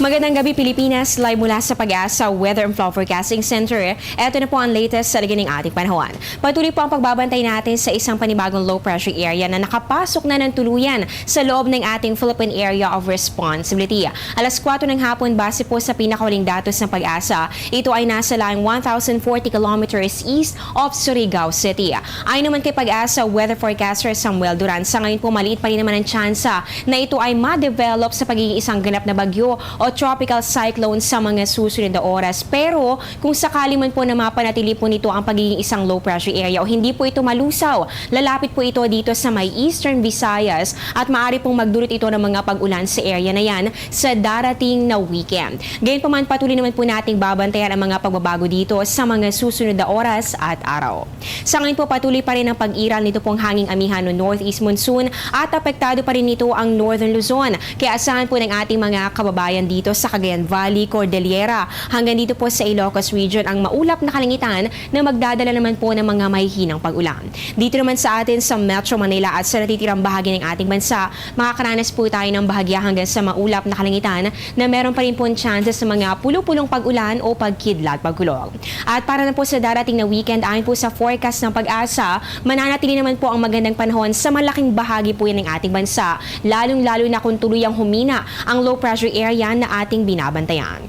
Magandang gabi Pilipinas, live mula sa Pag-asa Weather and Flow Forecasting Center. Ito na po ang latest sa lagay ng ating panahon. Patuloy po ang pagbabantay natin sa isang panibagong low pressure area na nakapasok na ng tuluyan sa loob ng ating Philippine Area of Responsibility. Alas 4 ng hapon base po sa pinakahuling datos ng Pag-asa, ito ay nasa laing 1,040 kilometers east of Surigao City. Ayon naman kay Pag-asa Weather Forecaster Samuel Duran, sa ngayon po maliit pa rin naman ang tsansa na ito ay ma-develop sa pagiging isang ganap na bagyo o tropical cyclone sa mga susunod na oras. Pero kung sakali man po na mapanatili po nito ang pagiging isang low pressure area o hindi po ito malusaw, lalapit po ito dito sa may Eastern Visayas at maaari pong magdulot ito ng mga pag-ulan sa area na yan sa darating na weekend. Gayunpaman, patuloy naman po nating babantayan ang mga pagbabago dito sa mga susunod na oras at araw. Sa ngayon po patuloy pa rin ang pag-iral nito pong hanging amihan ng northeast monsoon at apektado pa rin nito ang Northern Luzon. Kaya asahan po ng ating mga kababayan dito sa Cagayan Valley, Cordillera, hanggang dito po sa Ilocos Region ang maulap na kalangitan na magdadala naman po ng mga mahihinang pag-ulan. Dito naman sa atin sa Metro Manila at sa natitirang bahagi ng ating bansa, makakaranas po tayo ng bahagya hanggang sa maulap na kalangitan na meron pa rin po chances sa mga pulo-pulong pag-ulan o pagkidlat, pagkulog. At para na po sa darating na weekend, ayon po sa forecast ng Pag-asa, mananatili naman po ang magandang panahon sa malaking bahagi po yan ng ating bansa, lalong-lalo na kung tuluyang humina ang low pressure area na ating binabantayan.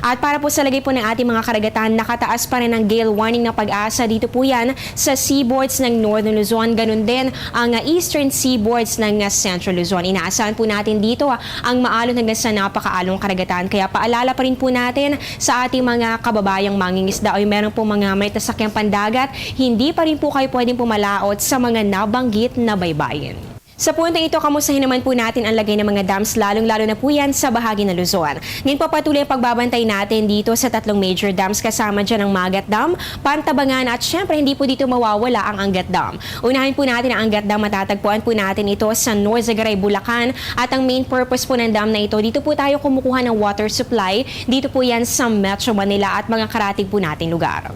At para po sa lagay po ng ating mga karagatan, nakataas pa rin ang gale warning ng Pag-asa. Dito po yan sa seaboards ng Northern Luzon, ganun din ang eastern seaboards ng Central Luzon. Inaasahan po natin dito ang maalon hanggang sa napakaalong karagatan. Kaya paalala pa rin po natin sa ating mga kababayang mangingisda o meron po mga may tasakyang pandagat, hindi pa rin po kayo pwedeng pumalaot sa mga nabanggit na baybayin. Sa puntong ito, kamustahin naman po natin ang lagay ng mga dams, lalong-lalo na po yan sa bahagi ng Luzon. Ngayon po patuloy ang pagbabantay natin dito sa tatlong major dams, kasama dyan ang Magat Dam, Pantabangan at syempre hindi po dito mawawala ang Angat Dam. Unahin po natin ang Angat Dam, matatagpuan po natin ito sa North Zagaray, Bulacan at ang main purpose po ng dam na ito, dito po tayo kumukuha ng water supply, dito po yan sa Metro Manila at mga karatig po nating lugar.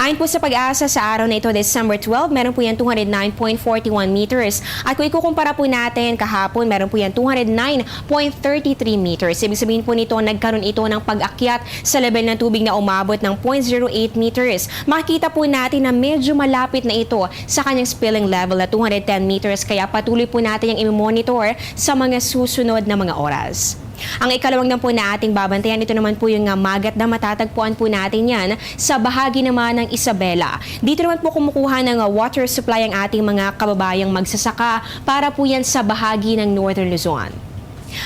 Ayon po sa Pag-asa sa araw na ito, December 12, meron po yan 209.41 meters. At kung ikukumpara po natin kahapon, meron po yan 209.33 meters. Ibig sabihin po nito, nagkaroon ito ng pag-akyat sa level ng tubig na umabot ng 0.08 meters. Makikita po natin na medyo malapit na ito sa kanyang spilling level na 210 meters. Kaya patuloy po natin yung i-monitor sa mga susunod na mga oras. Ang ikalawang dam po na ating babantayan, ito naman po yung Magat Dam, matatagpuan po natin yan sa bahagi naman ng Isabela. Dito naman po kumukuha ng water supply ang ating mga kababayang magsasaka para po yan sa bahagi ng Northern Luzon.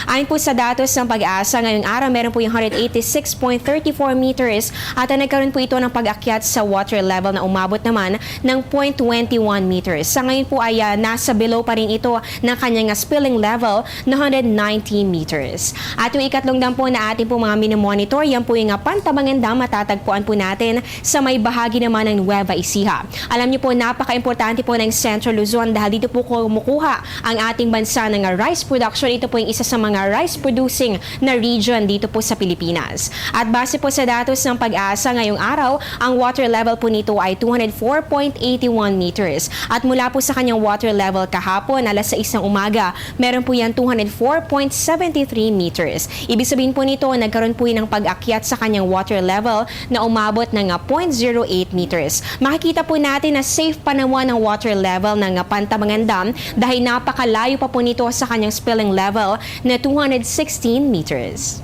Ayon po sa datos ng Pag-asa, ngayong araw meron po yung 186.34 meters at nagkaroon po ito ng pag-akyat sa water level na umabot naman ng 0.21 meters. Sa ngayon po ay nasa below pa rin ito ng kanyang spilling level na 190 meters. At yung ikatlong dam po na ating po mga minomonitor, yan po yung Pantabangan Dam, matatagpuan po natin sa may bahagi naman ng Nueva Ecija. Alam niyo po, napaka-importante po ng Central Luzon dahil dito po kumukuha ang ating bansa ng rice production. Ito po yung isa sa mga rice producing na region dito po sa Pilipinas. At base po sa datos ng Pag-asa ngayong araw, ang water level po nito ay 204.81 meters. At mula po sa kanyang water level kahapon, alas 6 ng umaga, meron po yan 204.73 meters. Ibig sabihin po nito, nagkaroon po yan ng pag-akyat sa kanyang water level na umabot ng 0.08 meters. Makikita po natin na safe pa naman ang water level ng Pantabangan Dam dahil napakalayo pa po nito sa kanyang spilling level na 216 meters.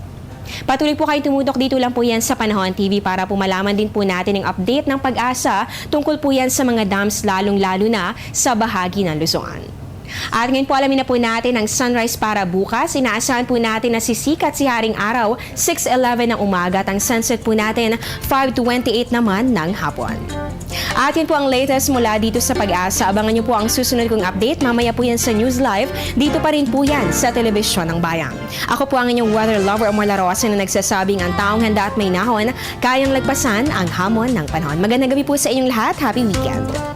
Patuloy po kayo tumutok, dito lang po yan sa Panahon TV para po malaman din po natin ang update ng Pag-asa tungkol po yan sa mga dams, lalong-lalo na sa bahagi ng Luzon. At ngayon po alamin na po natin ang sunrise para bukas. Inaasahan po natin na sisikat si Haring Araw 6:11 ng umaga at ang sunset po natin 5:28 naman ng hapon. At yun po ang latest mula dito sa Pag-asa. Abangan niyo po ang susunod kong update. Mamaya po yan sa News Live. Dito pa rin po yan sa Telebisyon ng Bayan. Ako po ang inyong weather lover, Omar Larosa, na nagsasabing ang taong handa at may nahon, kayang lagpasan ang hamon ng panahon. Magandang gabi po sa inyong lahat. Happy weekend!